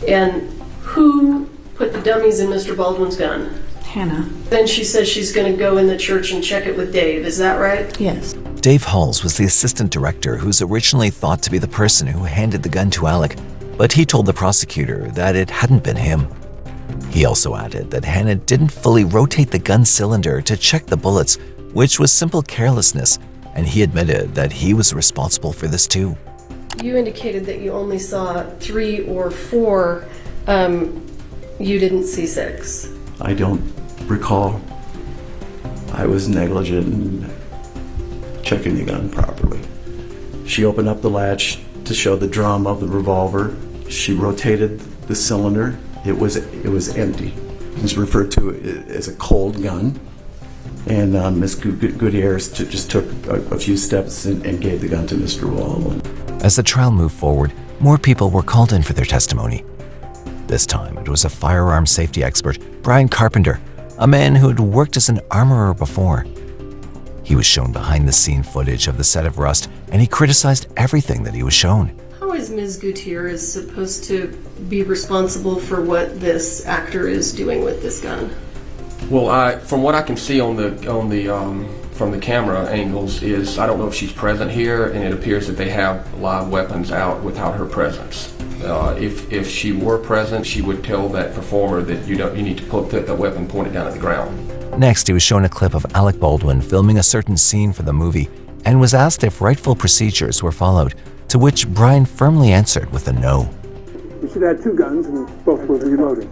And who put the dummies in Mr. Baldwin's gun? Hannah. Then she says she's going to go in the church and check it with Dave. Is that right? Yes. Dave Halls was the assistant director who's originally thought to be the person who handed the gun to Alec, but he told the prosecutor that it hadn't been him. He also added that Hannah didn't fully rotate the gun cylinder to check the bullets, which was simple carelessness, and he admitted that he was responsible for this too. You indicated that you only saw 3 or 4. You didn't see 6. I don't recall. I was negligent in checking the gun properly. She opened up the latch to show the drum of the revolver. She rotated the cylinder. It was empty. It was referred to as a cold gun. And Ms. Gutierrez just took a few steps and gave the gun to Mr. Baldwin. As the trial moved forward, more people were called in for their testimony. This time, it was a firearm safety expert, Brian Carpenter, a man who had worked as an armorer before. He was shown behind-the-scene footage of the set of Rust, and he criticized everything that he was shown. How is Ms. Gutierrez supposed to be responsible for what this actor is doing with this gun? Well, from what I can see from the camera angles is I don't know if she's present here, and it appears that they have live weapons out without her presence. If she were present, she would tell that performer that you need to put the weapon pointed down at the ground. Next, he was shown a clip of Alec Baldwin filming a certain scene for the movie and was asked if rightful procedures were followed, to which Brian firmly answered with a no. You should have 2 guns and both were reloaded.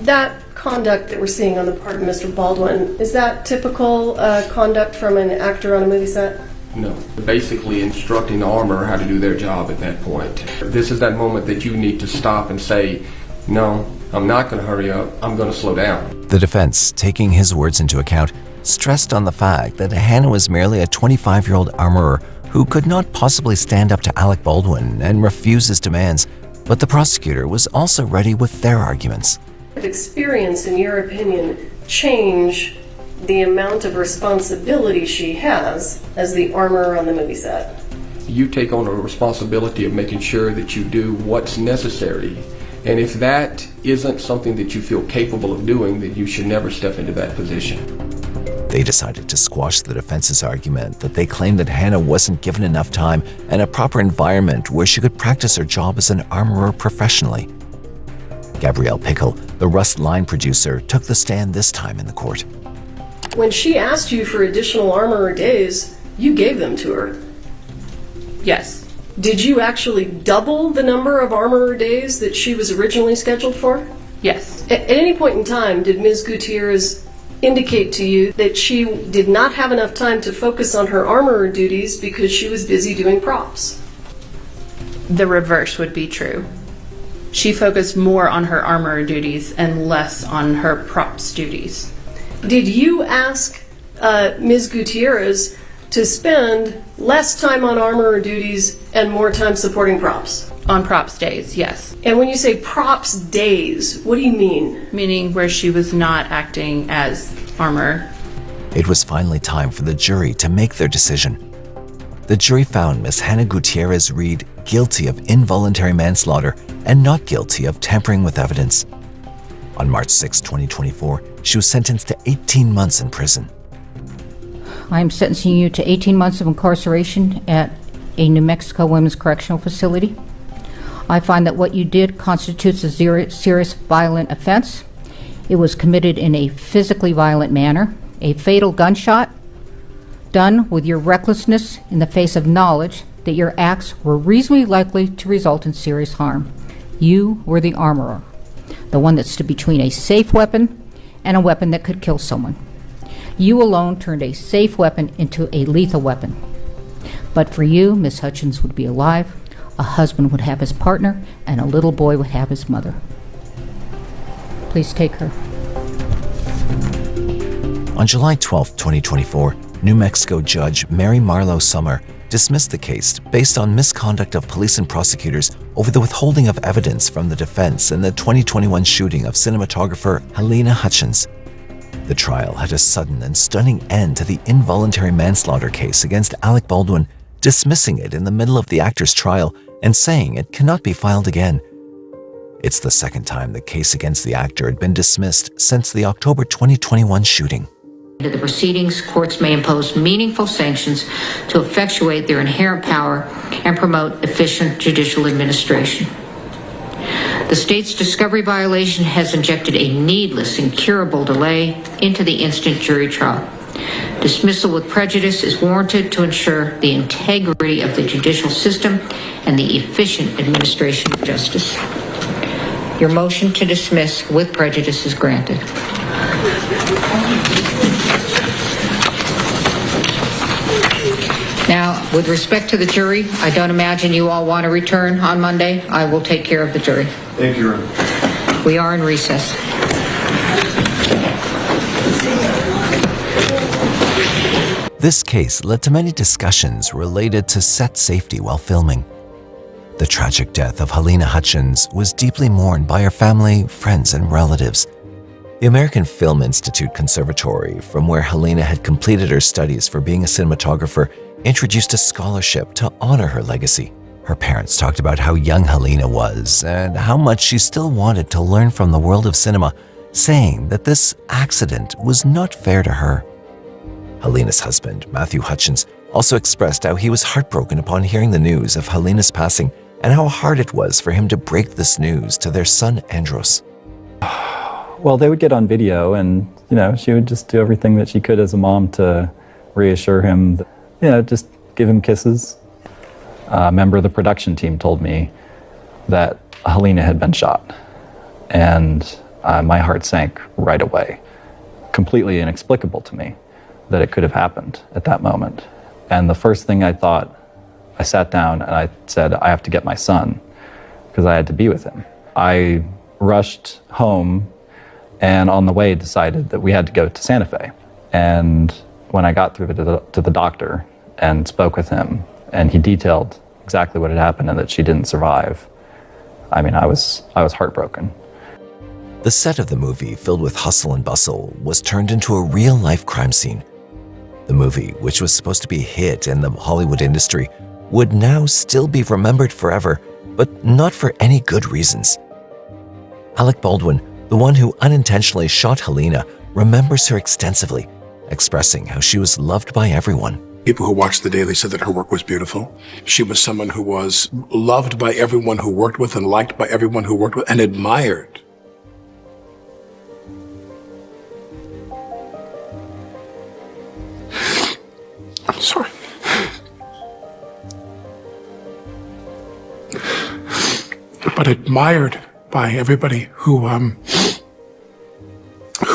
That conduct that we're seeing on the part of Mr. Baldwin, is that typical conduct from an actor on a movie set? No. Basically instructing the armorer how to do their job at that point. This is that moment that you need to stop and say, no, I'm not going to hurry up, I'm going to slow down. The defense, taking his words into account, stressed on the fact that Hannah was merely a 25-year-old armorer who could not possibly stand up to Alec Baldwin and refuse his demands, but the prosecutor was also ready with their arguments. Experience, in your opinion, change the amount of responsibility she has as the armorer on the movie set? You take on a responsibility of making sure that you do what's necessary. And if that isn't something that you feel capable of doing, then you should never step into that position. They decided to squash the defense's argument that they claimed that Hannah wasn't given enough time and a proper environment where she could practice her job as an armorer professionally. Gabrielle Pickle, the Rust line producer, took the stand this time in the court. When she asked you for additional armorer days, you gave them to her. Yes. Did you actually double the number of armorer days that she was originally scheduled for? Yes. At any point in time, did Ms. Gutierrez indicate to you that she did not have enough time to focus on her armorer duties because she was busy doing props? The reverse would be true. She focused more on her armorer duties and less on her props duties. Did you ask Ms. Gutierrez to spend less time on armorer duties and more time supporting props? On props days, yes. And when you say props days, what do you mean? Meaning where she was not acting as armor. It was finally time for the jury to make their decision. The jury found Miss Hannah Gutierrez Reed guilty of involuntary manslaughter and not guilty of tampering with evidence. On March 6, 2024, she was sentenced to 18 months in prison. I am sentencing you to 18 months of incarceration at a New Mexico Women's Correctional Facility. I find that what you did constitutes a serious violent offense. It was committed in a physically violent manner, a fatal gunshot, done with your recklessness in the face of knowledge that your acts were reasonably likely to result in serious harm. You were the armorer, the one that stood between a safe weapon and a weapon that could kill someone. You alone turned a safe weapon into a lethal weapon. But for you, Miss Hutchins would be alive, a husband would have his partner, and a little boy would have his mother. Please take her. On July 12, 2024, New Mexico Judge Mary Marlowe Summer dismissed the case based on misconduct of police and prosecutors over the withholding of evidence from the defense in the 2021 shooting of cinematographer Halyna Hutchins. The trial had a sudden and stunning end to the involuntary manslaughter case against Alec Baldwin, dismissing it in the middle of the actor's trial and saying it cannot be filed again. It's the second time the case against the actor had been dismissed since the October 2021 shooting. In the proceedings, courts may impose meaningful sanctions to effectuate their inherent power and promote efficient judicial administration. The state's discovery violation has injected a needless, incurable delay into the instant jury trial. Dismissal with prejudice is warranted to ensure the integrity of the judicial system and the efficient administration of justice. Your motion to dismiss with prejudice is granted. Now, with respect to the jury, I don't imagine you all want to return on Monday. I will take care of the jury. Thank you, Your Honor. We are in recess. This case led to many discussions related to set safety while filming. The tragic death of Halyna Hutchins was deeply mourned by her family, friends, and relatives. The American Film Institute Conservatory, from where Halyna had completed her studies for being a cinematographer, introduced a scholarship to honor her legacy. Her parents talked about how young Halyna was and how much she still wanted to learn from the world of cinema, saying that this accident was not fair to her. Halyna's husband, Matthew Hutchins, also expressed how he was heartbroken upon hearing the news of Halyna's passing and how hard it was for him to break this news to their son, Andros. Well, they would get on video and, she would just do everything that she could as a mom to reassure him, just give him kisses. A member of the production team told me that Halyna had been shot, and my heart sank right away. Completely inexplicable to me that it could have happened at that moment. And the first thing I thought, I sat down and I said, I have to get my son, because I had to be with him. I rushed home and on the way decided that we had to go to Santa Fe. And when I got through to the doctor and spoke with him and he detailed exactly what had happened and that she didn't survive. I mean, I was heartbroken. The set of the movie, filled with hustle and bustle, was turned into a real-life crime scene. The movie, which was supposed to be a hit in the Hollywood industry, would now still be remembered forever, but not for any good reasons. Alec Baldwin, the one who unintentionally shot Halyna, remembers her extensively, expressing how she was loved by everyone. People who watched The Daily said that her work was beautiful. She was someone who was loved by everyone who worked with and liked by everyone who worked with and admired. I'm sorry. But admired by everybody who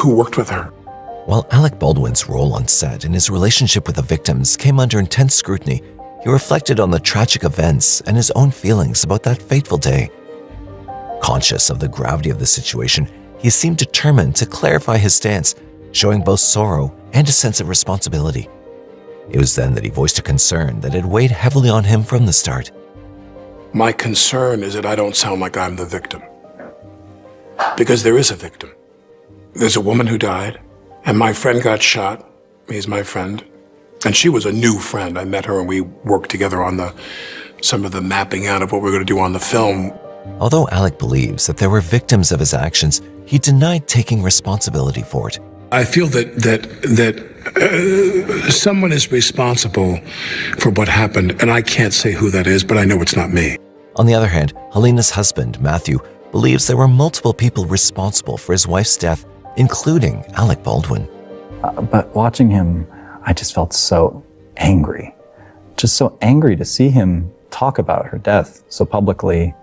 worked with her. While Alec Baldwin's role on set and his relationship with the victims came under intense scrutiny, he reflected on the tragic events and his own feelings about that fateful day. Conscious of the gravity of the situation, he seemed determined to clarify his stance, showing both sorrow and a sense of responsibility. It was then that he voiced a concern that had weighed heavily on him from the start. My concern is that I don't sound like I'm the victim. Because there is a victim. There's a woman who died, and my friend got shot. He's my friend. And she was a new friend. I met her and we worked together on some of the mapping out of what we're going to do on the film. Although Alec believes that there were victims of his actions, he denied taking responsibility for it. I feel that someone is responsible for what happened, and I can't say who that is, but I know it's not me. On the other hand, Halyna's husband, Matthew, believes there were multiple people responsible for his wife's death, including Alec Baldwin. But watching him, I just felt so angry. Just so angry to see him talk about her death so publicly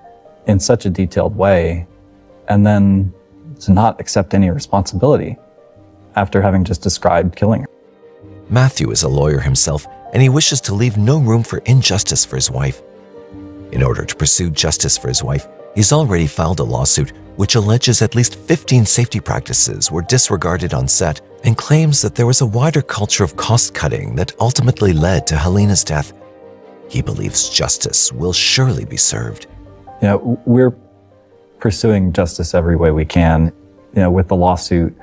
in such a detailed way, and then to not accept any responsibility after having just described killing her. Matthew is a lawyer himself, and he wishes to leave no room for injustice for his wife. In order to pursue justice for his wife, he's already filed a lawsuit which alleges at least 15 safety practices were disregarded on set and claims that there was a wider culture of cost-cutting that ultimately led to Halyna's death. He believes justice will surely be served. You know, we're pursuing justice every way we can. You know, with the lawsuit,